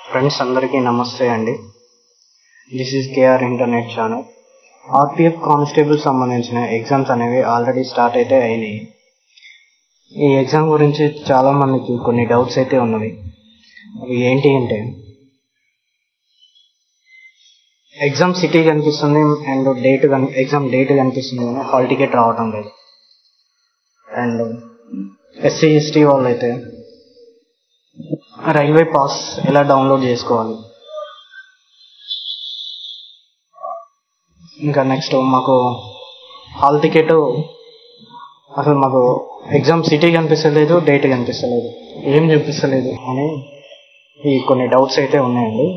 Friends అందరికీ నమస్తే అండి. This is KR internet channel. RPF constable సంబంధించిన ఎగ్జామ్స్ అనేవి ఆల్రెడీ స్టార్ట్ అయితే అయినాయి. ఈ ఎగ్జామ్ గురించి చాలా మందికి కొన్ని డౌట్స్ అయితే ఉన్నవి. అవి ఏంటి అంటే, ఎగ్జామ్ సిటీ కనిపిస్తుంది అండ్ ఎగ్జామ్ డేట్ కనిపిస్తుంది కానీ హాల్ టికెట్ రావటం లేదు. అండ్ ఎస్సీ ఎస్టీ వాళ్ళు అయితే రైల్వే పాస్ ఎలా డౌన్లోడ్ చేసుకోవాలి, ఇంకా నెక్స్ట్ మాకు హాల్ టికెట్ అసలు మాకు ఎగ్జామ్ సిటీ కనిపిస్తలేదు, డేట్ కనిపిస్తలేదు, ఏం చూపిస్తలేదు అని ఈ కొన్ని డౌట్స్ అయితే ఉన్నాయండి.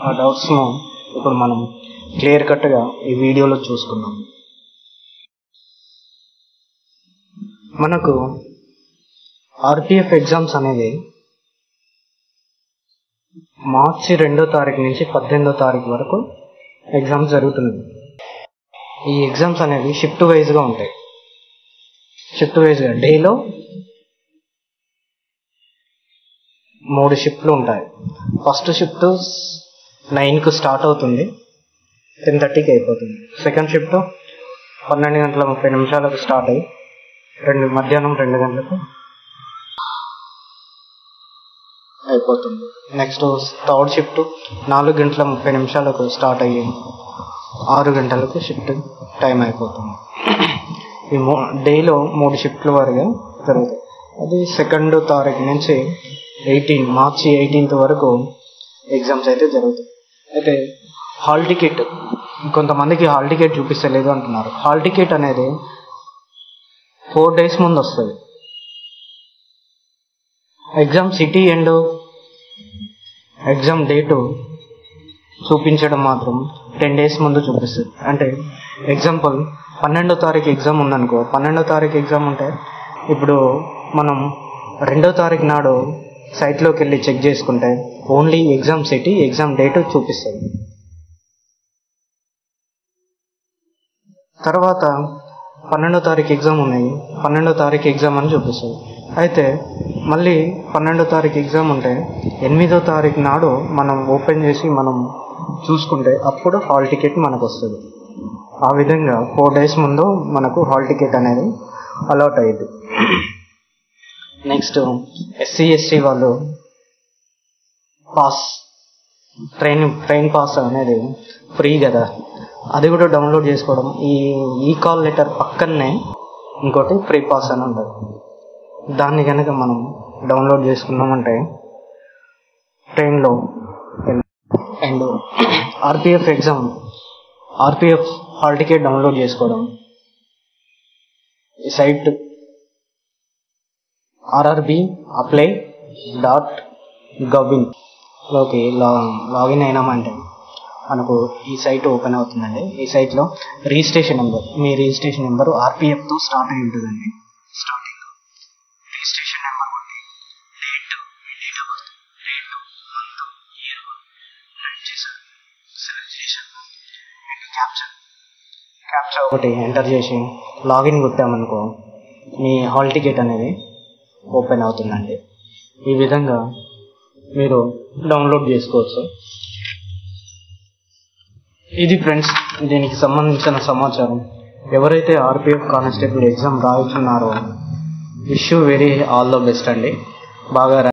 ఆ డౌట్స్ను ఇప్పుడు మనం క్లియర్ కట్గా ఈ వీడియోలో చూసుకుందాం. మనకు ఆర్పిఎఫ్ ఎగ్జామ్స్ అనేవి మార్చి 2వ తారీఖు నుంచి 18వ తారీఖు వరకు ఎగ్జామ్స్ జరుగుతుంది. ఈ ఎగ్జామ్స్ అనేవి షిఫ్ట్ వైజ్గా ఉంటాయి. షిఫ్ట్ వైజ్గా డేలో 3 షిఫ్ట్లు ఉంటాయి. ఫస్ట్ షిఫ్ట్ 9కు స్టార్ట్ అవుతుంది, 10:30కి అయిపోతుంది. సెకండ్ షిఫ్ట్ 12:30 స్టార్ట్ అయ్యి మధ్యాహ్నం 2 గంటలకు అయిపోతుంది. నెక్స్ట్ థర్డ్ షిఫ్ట్ 4:30 స్టార్ట్ అయ్యి 6 గంటలకు షిఫ్ట్ టైం అయిపోతుంది. ఈ డేలో 3 షిఫ్ట్ల వరకు జరుగుతాయి. అది 2వ తారీఖు నుంచి మార్చి 18th వరకు ఎగ్జామ్స్ అయితే జరుగుతాయి. అయితే హాల్ టికెట్, కొంతమందికి హాల్ టికెట్ చూపిస్తలేదు అంటున్నారు. హాల్ టికెట్ అనేది 4 days ముందు వస్తుంది. Exam city and exam date చూపించడం మాత్రం 10 days ముందు చూపిస్తుంది. అంటే ఎగ్జాంపుల్ 12వ తారీఖు ఎగ్జామ్ ఉందనుకో, 12వ తారీఖు ఎగ్జామ్ ఉంటే ఇప్పుడు మనం 2వ తారీఖు నాడు సైట్లోకి వెళ్ళి చెక్ చేసుకుంటే only exam city, exam date చూపిస్తుంది. తర్వాత 12వ తారీఖు ఎగ్జామ్ ఉన్నాయి, 12వ తారీఖు ఎగ్జామ్ అని చూపిస్తుంది. అయితే మళ్ళీ 12వ తారీఖు ఎగ్జామ్ ఉంటే 8వ తారీఖు నాడు మనం ఓపెన్ చేసి మనం చూసుకుంటే అప్పుడు హాల్ టికెట్ మనకు వస్తుంది. ఆ విధంగా 4 days ముందు మనకు హాల్ టికెట్ అనేది అలాట్ అయ్యింది. నెక్స్ట్ ఎస్సీ ఎస్టీ వాళ్ళు పాస్, ట్రైన్ పాస్ అనేది ఫ్రీ కదా, అది కూడా డౌన్లోడ్ చేసుకోవడం. ఈ కాల్ లెటర్ పక్కనే ఇంకోటి ఫ్రీ పాస్ అని ఉంటుంది. దాన్ని కనుక మనం డౌన్లోడ్ చేసుకున్నామంటే ట్రైన్లో and RPF hall ticket download చేసుకోవడం. ఈ సైట్ rrbapply.gov లోకి లాగిన్ అయినామంటే మనకు ఈ సైట్ ఓపెన్ అవుతుందండి. ఈ సైట్లో రిజిస్ట్రేషన్ నెంబర్, మీ రిజిస్ట్రేషన్ నెంబర్ ఆర్పిఎఫ్తో స్టార్ట్ అయి ఉంటుందండి. స్టార్టింగ్ రిజిస్ట్రేషన్ నెంబర్ కొట్టి date, me date of birth, date, month, year select చేశాను అండ్ క్యాప్చా ఒకటి ఎంటర్ చేసి లాగిన్ కొట్టామనుకో మీ హాల్ టికెట్ అనేది ఓపెన్ అవుతుందండి. ఈ విధంగా మీరు డౌన్లోడ్ చేసుకోవచ్చు. ఇది ఫ్రెండ్స్ దీనికి సంబంధించిన సమాచారం. ఎవరైతే ఆర్పిఎఫ్ కానిస్టేబుల్ ఎగ్జామ్ రాస్తున్నారో wish you very all the best అండి. బాగా